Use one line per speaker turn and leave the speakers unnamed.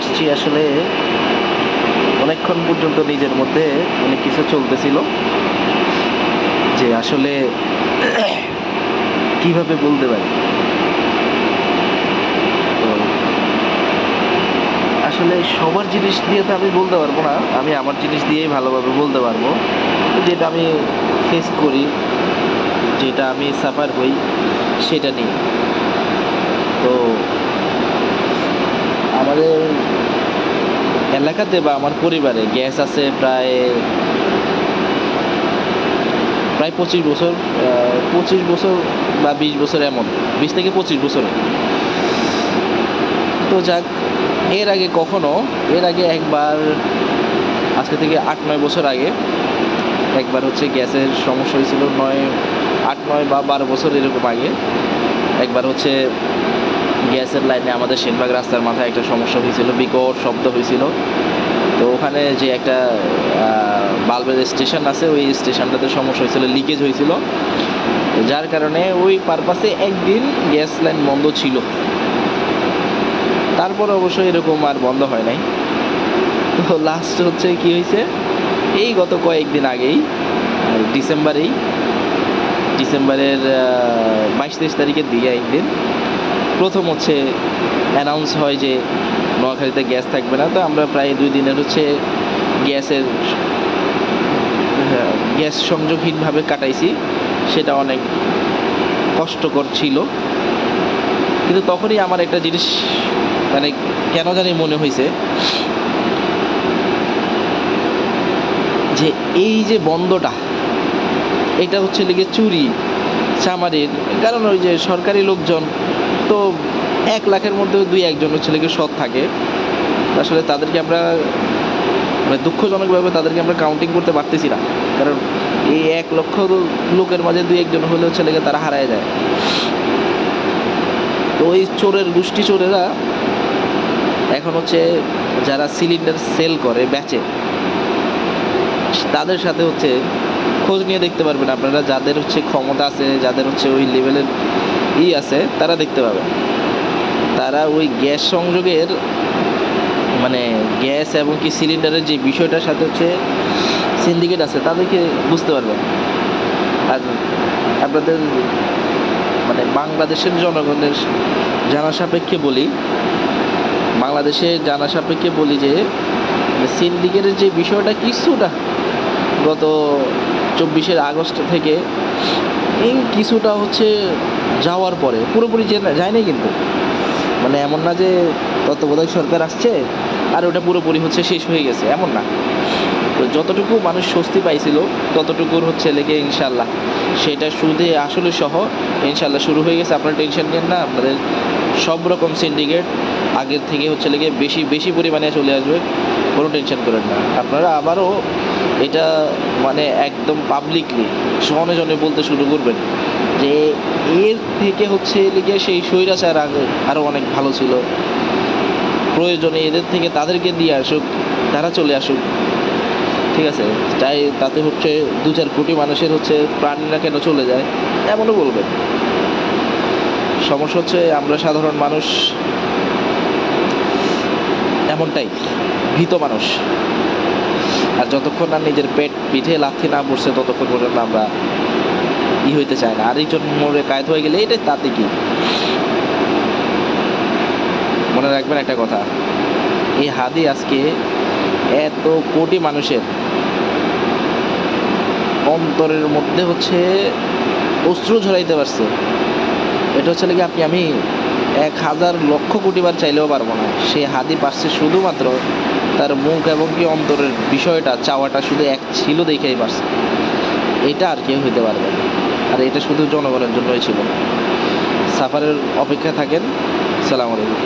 আসছি আসলে অনেকক্ষণ পর্যন্ত নিজের মধ্যে অনেক কিছু চলতেছিল যে আসলে কিভাবে বলতে পারি। তো আসলে সবার জিনিস দিয়ে তো আমি বলতে পারবো না, আমি আমার জিনিস দিয়েই ভালোভাবে বলতে পারবো। যেটা আমি ফেস করি, যেটা আমি সাফার হই, সেটা নিয়ে। তো আমাদের এলাকাতে বা আমার পরিবারে গ্যাস আছে প্রায় প্রায় 25 বছর, 25 বছর বা 20 বছর, এমন 20 থেকে 25 বছর। তো যাক, এর আগে একবার, আজকে থেকে 8-9 বছর আগে একবার হচ্ছে গ্যাসের সমস্যা হয়েছিল। 8-9 বা 12 বছর এরকম আগে একবার হচ্ছে গ্যাসের লাইনে আমাদের সেনবাগ রাস্তার মাথায় একটা সমস্যা হয়েছিল, বিকট শব্দ হয়েছিল। তো ওখানে যে একটা বাল্বের স্টেশন আছে, ওই স্টেশনটাতে সমস্যা হয়েছিল, লিকেজ হয়েছিল, যার কারণে ওই পারপাসে একদিন গ্যাস লাইন বন্ধ ছিল। তারপর অবশ্য এরকম আর বন্ধ হয় নাই। তো লাস্ট হচ্ছে কি হয়েছে, এই গত কয়েকদিন আগেই, ডিসেম্বরের 22-23 তারিখের দিকে একদিন প্রথম হচ্ছে অ্যানাউন্স হয় যে নোয়াখালীতে গ্যাস থাকবে না। তো আমরা প্রায় 2 দিনের হচ্ছে গ্যাসের গ্যাস সংযোগহীনভাবে কাটাইছি। সেটা অনেক কষ্টকর ছিল, কিন্তু তখনই আমার একটা জিনিস মানে কেন জানি মনে হয়েছে যে এই যে বন্ধটা, এটা হচ্ছে লিগে চুরি চামারির। কারণ ওই যে সরকারি লোকজন তো 1 লাখের মধ্যে 2-1 জন হচ্ছে লিগে সৎ থাকে। আসলে তাদেরকে আমরা মানে দুঃখজনকভাবে তাদেরকে আমরা কাউন্টিং করতে পারতেছি না, কারণ এই 1 লক্ষ লোকের মাঝে 2-1 জন হলে হচ্ছে লেগে তারা হারায় যায়। তো ওই চোরের গোষ্ঠী চোরেরা এখন হচ্ছে যারা সিলিন্ডার সেল করে, বেচে, তাদের সাথে হচ্ছে খোঁজ নিয়ে দেখতে পারবেন আপনারা, যাদের হচ্ছে ক্ষমতা আছে, যাদের হচ্ছে ওই লেভেলের আছে, তারা দেখতে পাবেন। তারা ওই গ্যাস সংযোগের মানে গ্যাস এবং কি সিলিন্ডারের যে বিষয়টার সাথে হচ্ছে সিন্ডিকেট আছে, তাদেরকে বুঝতে পারবেন। আর আপনাদের মানে বাংলাদেশের জনগণের জানা সাপেক্ষে বলি, যে সিন্ডিকেটের যে বিষয়টা কিছুটা গত 24শে আগস্ট থেকে এই কিছুটা হচ্ছে যাওয়ার পরে পুরোপুরি যায় না, কিন্তু মানে এমন না যে তত্ত্বাবধায়ক সরকার আসছে আর ওটা পুরোপুরি হচ্ছে শেষ হয়ে গেছে, এমন না। তো যতটুকু মানুষ স্বস্তি পাইছিল ততটুকুর হচ্ছে লেগে ইনশাল্লাহ সেটা সুদে আসলে সহ ইনশাল্লাহ শুরু হয়ে গেছে। আপনারা টেনশন নেন না, আপনাদের সব রকম সিন্ডিকেট আগের থেকে হচ্ছে লেগে বেশি বেশি পরিমাণে চলে আসবে, কোনো টেনশন করেন না। আপনারা আবারও এটা মানে একদম পাবলিকলি জনে জনে বলতে শুরু করবেন যে এর থেকে হচ্ছে লিগে সেই স্বৈরাচার আগে আরও অনেক ভালো ছিল, প্রয়োজনে এদের থেকে তাদেরকে দিয়ে আসুক, তারা চলে আসুক, ঠিক আছে, তাই তাতে হচ্ছে 2-4 কোটি মানুষের হচ্ছে প্রাণীরা কেন চলে যায়, এমনও বলবেন। সমস্যা হচ্ছে আমরা সাধারণ মানুষ এমনটাই, ভীত মানুষ। আর যতক্ষণ না নিজের পিঠে লাথি না পড়ছে ততক্ষণ পর্যন্ত আমরা হইতে চায় না। আর এই জন্য মোড়ে কায়েত হয়ে গেলে এটাই, তাতে কি। মনে রাখবেন একটা কথা, এই হাদি আজকে এত কোটি মানুষের অন্তরের মধ্যে হচ্ছে অশ্রু ঝরাইতে পারছে। এটা হচ্ছে কি আমি 1000 লক্ষ কোটি বার চাইলেও পারবো না। সে হাদি পারছে শুধুমাত্র তার মুখ এবং কি অন্তরের বিষয়টা চাওয়াটা শুধু এক ছিল দেখেই পারছে। এটা আর কেউ হইতে পারবে না। আর এটা শুধু জনগণের জন্যই ছিল। সাফারের অপেক্ষা থাকেন। সালাম আলাইকুম।